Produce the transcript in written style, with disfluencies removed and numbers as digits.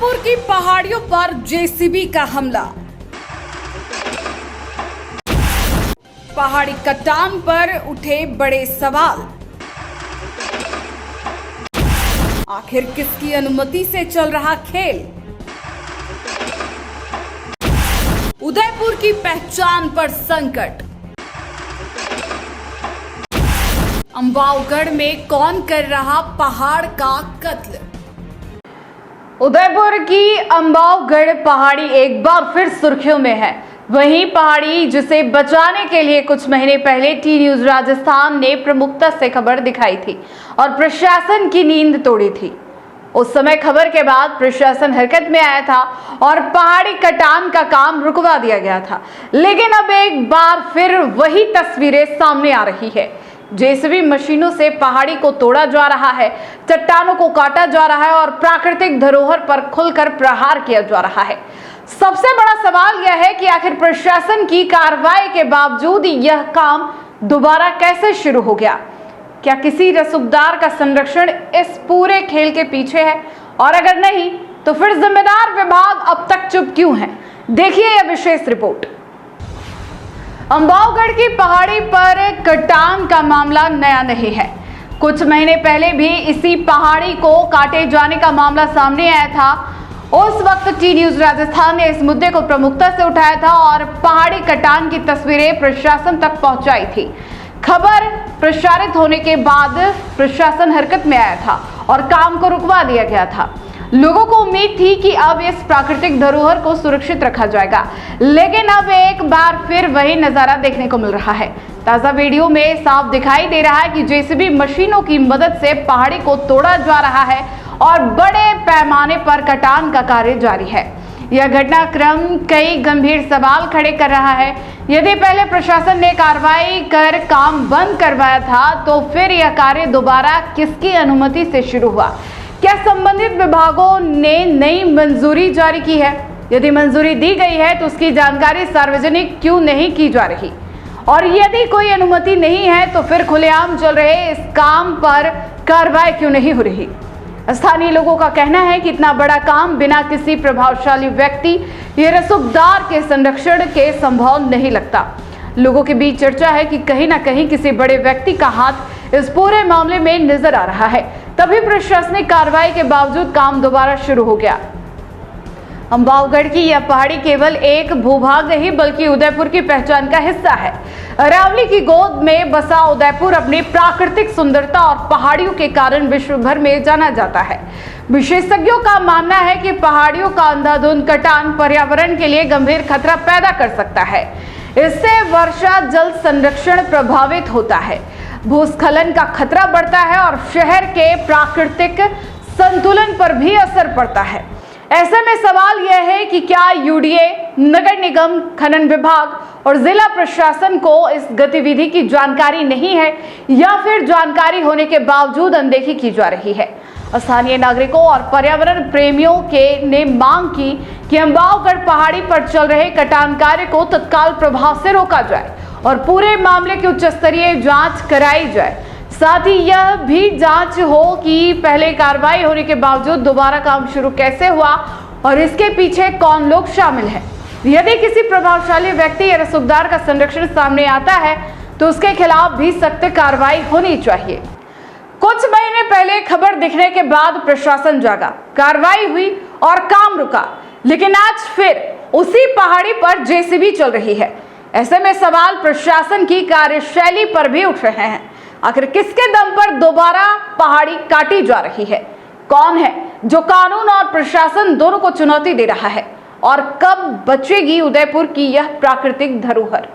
उदयपुर की पहाड़ियों पर जेसीबी का हमला। पहाड़ी कटान पर उठे बड़े सवाल। आखिर किसकी अनुमति से चल रहा खेल? उदयपुर की पहचान पर संकट। अंबावगढ़ में कौन कर रहा पहाड़ का कत्ल? उदयपुर की अंबावगढ़ पहाड़ी एक बार फिर सुर्खियों में है। वहीं पहाड़ी जिसे बचाने के लिए कुछ महीने पहले टी न्यूज राजस्थान ने प्रमुखता से खबर दिखाई थी और प्रशासन की नींद तोड़ी थी। उस समय खबर के बाद प्रशासन हरकत में आया था और पहाड़ी कटान का काम रुकवा दिया गया था। लेकिन अब एक बार फिर वही तस्वीरें सामने आ रही है। जेसीबी मशीनों से पहाड़ी को तोड़ा जा रहा है, चट्टानों को काटा जा रहा है और प्राकृतिक धरोहर पर खुलकर प्रहार किया जा रहा है। सबसे बड़ा सवाल यह है कि आखिर प्रशासन की कार्रवाई के बावजूद यह काम दोबारा कैसे शुरू हो गया? क्या किसी रसूखदार का संरक्षण इस पूरे खेल के पीछे है? और अगर नहीं तो फिर जिम्मेदार विभाग अब तक चुप क्यों है? देखिए यह विशेष रिपोर्ट। अंबावगढ़ की पहाड़ी पर कटान का मामला नया नहीं है। कुछ महीने पहले भी इसी पहाड़ी को काटे जाने का मामला सामने आया था। उस वक्त टी न्यूज राजस्थान ने इस मुद्दे को प्रमुखता से उठाया था और पहाड़ी कटान की तस्वीरें प्रशासन तक पहुंचाई थी। खबर प्रसारित होने के बाद प्रशासन हरकत में आया था और काम को रुकवा दिया गया था। लोगों को उम्मीद थी कि अब इस प्राकृतिक धरोहर को सुरक्षित रखा जाएगा, लेकिन अब एक बार फिर वही नजारा देखने को मिल रहा है। ताजा वीडियो में साफ दिखाई दे रहा है कि जेसीबी मशीनों की मदद से पहाड़ी को तोड़ा जा रहा है और बड़े पैमाने पर कटान का कार्य जारी है। यह घटनाक्रम कई गंभीर सवाल खड़े कर रहा है। यदि पहले प्रशासन ने कार्रवाई कर काम बंद करवाया था, तो फिर यह कार्य दोबारा किसकी अनुमति से शुरू हुआ? क्या संबंधित विभागों ने नई मंजूरी जारी की है? यदि मंजूरी दी गई है तो उसकी जानकारी सार्वजनिक क्यों नहीं की जा रही? और यदि कोई अनुमति नहीं है तो फिर खुलेआम चल रहे इस काम पर कार्रवाई क्यों नहीं हो रही? स्थानीय लोगों का कहना है कि इतना बड़ा काम बिना किसी प्रभावशाली व्यक्ति या रसूखदार के संरक्षण के संभव नहीं लगता। लोगों के बीच चर्चा है कि कहीं ना कहीं किसी बड़े व्यक्ति का हाथ इस पूरे मामले में नजर आ रहा है, तभी प्रशासनिक कार्रवाई के बावजूद काम दोबारा शुरू हो गया। अंबावगढ़ की यह पहाड़ी केवल एक भूभाग नहीं बल्कि उदयपुर की पहचान का हिस्सा है। अरावली की गोद में बसा उदयपुर अपनी प्राकृतिक सुंदरता और पहाड़ियों के कारण विश्व भर में जाना जाता है। विशेषज्ञों का मानना है कि पहाड़ियों का अंधाधुंध कटान पर्यावरण के लिए गंभीर खतरा पैदा कर सकता है। इससे वर्षा जल संरक्षण प्रभावित होता है, भूस्खलन का खतरा बढ़ता है और शहर के प्राकृतिक संतुलन पर भी असर पड़ता है। ऐसे में सवाल यह है कि क्या यूडीए, नगर निगम, खनन विभाग और जिला प्रशासन को इस गतिविधि की जानकारी नहीं है या फिर जानकारी होने के बावजूद अनदेखी की जा रही है? स्थानीय नागरिकों और पर्यावरण प्रेमियों ने मांग की कि अंबावगढ़ पहाड़ी पर चल रहे कटान कार्य को तत्काल प्रभाव से रोका जाए और पूरे मामले की उच्च स्तरीय जांच कराई जाए। साथ ही यह भी जांच हो कि पहले कार्रवाई होने के बावजूद दोबारा काम शुरू कैसे हुआ और इसके पीछे कौन लोग शामिल हैं। यदि किसी प्रभावशाली व्यक्ति या रसूखदार का संरक्षण सामने आता है तो उसके खिलाफ भी सख्त कार्रवाई होनी चाहिए। कुछ महीने पहले खबर दिखने के बाद प्रशासन जागा, कार्रवाई हुई और काम रुका, लेकिन आज फिर उसी पहाड़ी पर जेसीबी चल रही है। ऐसे में सवाल प्रशासन की कार्यशैली पर भी उठ रहे हैं। आखिर किसके दम पर दोबारा पहाड़ी काटी जा रही है? कौन है जो कानून और प्रशासन दोनों को चुनौती दे रहा है? और कब बचेगी उदयपुर की यह प्राकृतिक धरोहर?